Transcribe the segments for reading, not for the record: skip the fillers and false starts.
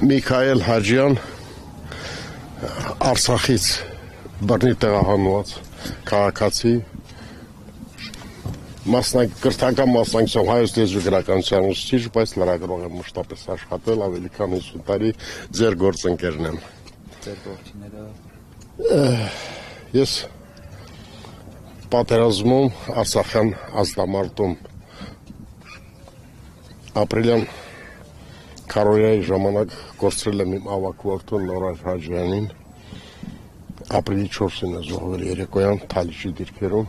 Միքայել Հաջյան Արցախից բռնի տեղահանված քաղաքացի կրթական մասնակցությամբ հայոց լեզվի գրականության ուսուցիչ, բայց լրագրող եմ մշտապես աշխատել ավելի քան 50 տարի ձեր գործընկերն եմ։ Ձեր գործիները Ես պատերազմում Արցախյան ազատամարտում ապրիլյան Քարոյայի ժամանակ կորցրել եմ իմ ավագ որդուն Նորայր Հաջյանին, ապրիլի 4-ին է զոհվել երեկոյան Թալիշի դիրքերում,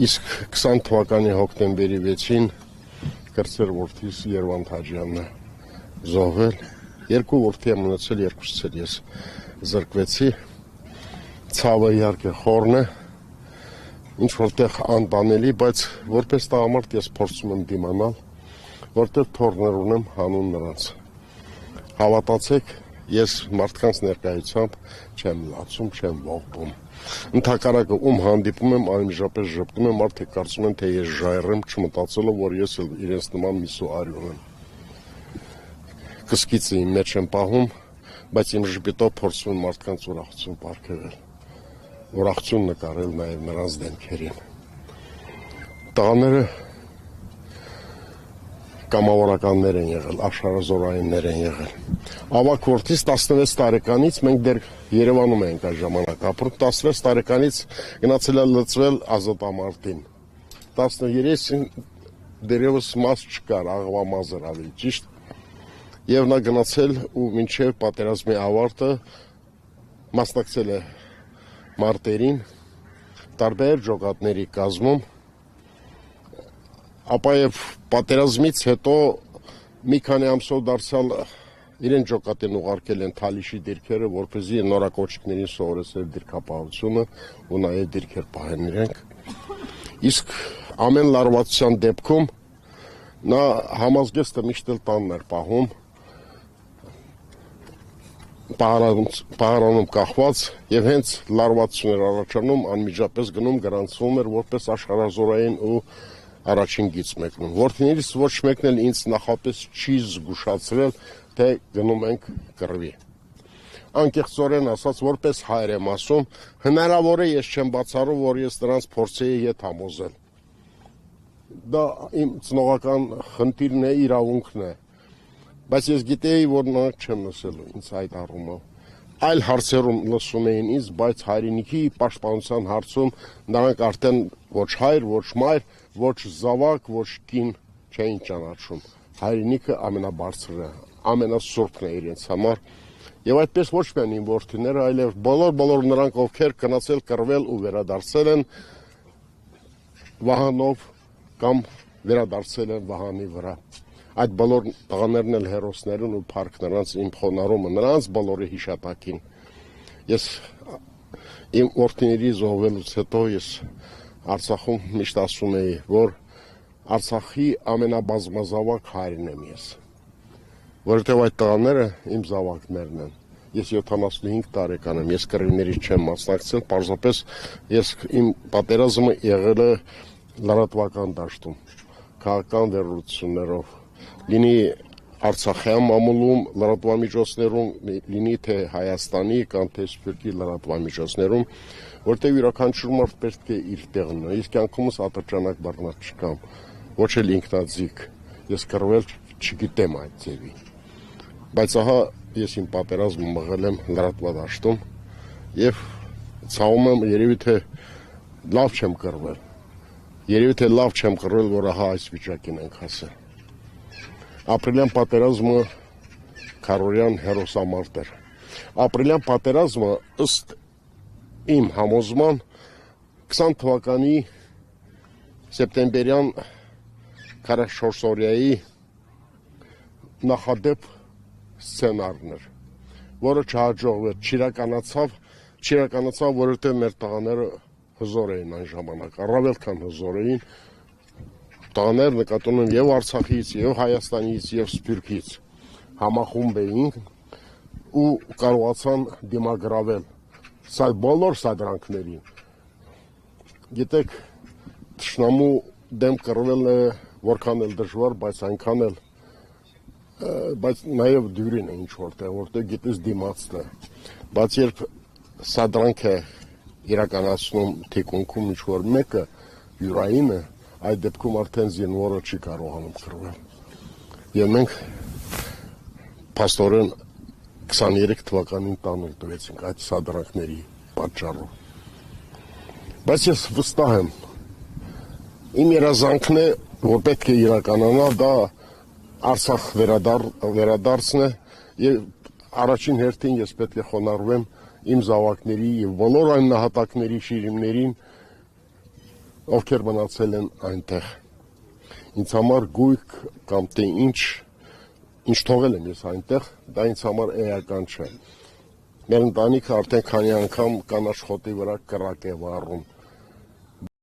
իսկ 20 թվականի հոկտեմբերի 6-ին կրտսեր որդիս Երվանդ Հաջյանն է զոհվել, երկու որդի եմ ունեցել, երկուսից էլ ես զրկվեցի, ցավը իհարկե խորն է, ինչ որտեղ անտանելի, բայց որպես տղամարդ ես փորձում եմ դիմանալ, որտեղ թորներ ունեմ հանուն նրանց։ Հավատացեք, ես մարդկանց ներկայությամբ չեմ լացում, չեմ ողբում։ Ընդհակառակը ում հանդիպում եմ, անմիջապես ժպտում եմ, մարդիկ կարծում են, թե ես ժայռեմ, չմտածելով, որ ես իրենց նման միսու արյուն եմ։ Կսկիցը իմ մեջ եմ պահում, բայց իմ ժպիտով փորձում եմ մարդկանց ուրախություն պարգևել, ուրախություն նկարել նաև նրանց դեմքերին։ Տղաները կամավորականներ են եղել, աշխարհազորայիններ են եղել։ Ավագ որդիս 16 տարեկանից մենք դեռ Երևանում ենք այդ ժամանակ ապրում, 16 տարեկանից գնացել է լծվել ազատամարտին։ 13-ին դերևս մաս չկար, աղվամազ էր ավելի ճիշտ։ Եվ նա գնացել ու մինչև պատերազմի ավարտը մասնակցել է մարտերին, տարբեր ջոկատների կազմում, ապա եւ պատերազմից հետո մի քանի ամսով դարձյալ իրեն ջոկատին ուղարկել են Թալիշի դիրքերը, որպեսզի նորակոչիկներին սովորեցնել դիրքապահությունը ու նաեւ դիրքեր պահեն իրենք։ Իսկ ամեն լարվածության դեպքում նա համազգեստը միշտ էլ տանն էր պահում, պահարանում կախված եւ հենց լարվածություններ առաջանում անմիջապես գնում գրանցվում էր որպես աշխարհազորային ու առաջին գիծ մեկնում։ Որդիներից ոչ մեկն էլ ինձ նախապես չի զգուշացրել, թե գնում ենք կռվի։ Անկեղծորեն ասած, որպես հայր եմ ասում, հնարավոր է ես չեմ բացառում, որ ես նրանց փորձեի ետ համոզել։ Դա իմ ծնողական խնդիրն է, իրավունքն է։ Բայց ես գիտեի, որ նրանք չեմ լսելու ինձ այդ առումով։ Այլ հարցերում լսում էին ինձ, բայց հայրենիքի պաշտպանության հարցում նրանք արդեն ոչ հայր, ոչ մայր, ոչ զավակ, ոչ կին չէին ճանաչում։ Հայրենիքը ամենաբարձրն է, ամենասուրբն է իրենց համար։ Եվ այդպես ոչ միայն իմ որդիները, այլև բոլոր նրանք, ովքեր գնացել կռվել ու վերադարձել են Վահանով կամ վերադարձել են Վահանի վրա։ Այդ բոլոր տղաներն էլ հերոսներն ու փառք նրանց իմ խոնարհումը նրանց բոլորի հիշատակին։ Ես իմ որդիների զոհվելուց հետո ես Արցախում միշտ ասում էի, որ Արցախի ամենաբազմազավակ հայրն եմ ես, որովհետև այդ տղաները իմ զավակներն են։ Ես 75 տարեկան եմ, ես կռվիների չեմ մասնակցել, պարզապես ես իմ պատերազմը եղել է լրատվական դաշտում, քաղաքական վերլուծություններով, լինի Արցախյան մամուլում, լրատվամիջոցներում, լինի թե Հայաստանի կամ թե Սփյուռքի լրատվամիջոցներում, որտեղ յուրաքանչյուր մարդ պետք է իր տեղն ունենա։ Ես կյանքումս ատրճանակ բռնած չկամ, ոչ էլ ինքնաձիգ։ Ես կռվել չգիտեմ այդ ձևի։ Բայց ահա ես իմ պատերազմը մղել եմ լրատվադաշտում եւ ցավում եմ երևի թե լավ չեմ կռվել։ Երևի թե լավ չեմ կռվել, որ ահա այս վիճակին ենք հասել։ Ապրիլյան պատերազմը Քարոյան հերոսամարտ էր։ Ապրիլյան պատերազմը ըստ իմ համոզման 20 թվականի սեպտեմբերյան 44-օրյայի նախադեպ սցենարն էր, որը չհաջողվեց, չիրականացավ, որովհետև մեր տղաները հզոր էին այն ժամանակ, առավել քան հզոր էին, տղաներ նկատում եմ եւ Արցախից, եւ Հայաստանից, եւ Սփյուռքից համախումբ էին ու կարողացան դիմագրավել բոլոր սադրանքներին։ Գիտեք, թշնամու դեմ կռվելն է որքան էլ դժվար, բայց այնքան էլ բայց նաև դյուրին է ինչ որտեղ գիտես դիմացն է, բայց երբ սադրանք է իրականացնում թիկունքում ինչ որ մեկը յուրային է, այդ դեպքում արդեն զինվորը չի կարողանում կռվել։ Եվ մենք փաստորեն 23 թվականին տանել տվեցինք այդ սադրանքների պատճառով։ Բայց ես վստահ եմ, իմ երազանքն է, որ պետք է իրականանա, դա Արցախ վերադարձն է եւ առաջին հերթին ես պետք է խոնարհվեմ իմ զավակների եւ բոլոր այն նահատակների շիրիմներին, ովքեր մնացել են այնտեղ։ Ինձ համար գույք կամ թե ինչ թողել եմ ես այնտեղ, դա ինձ համար էական չէ։ Մեր ընտանիքը արդեն քանի անգամ կանաչ խոտի վրա կրակ է վառում։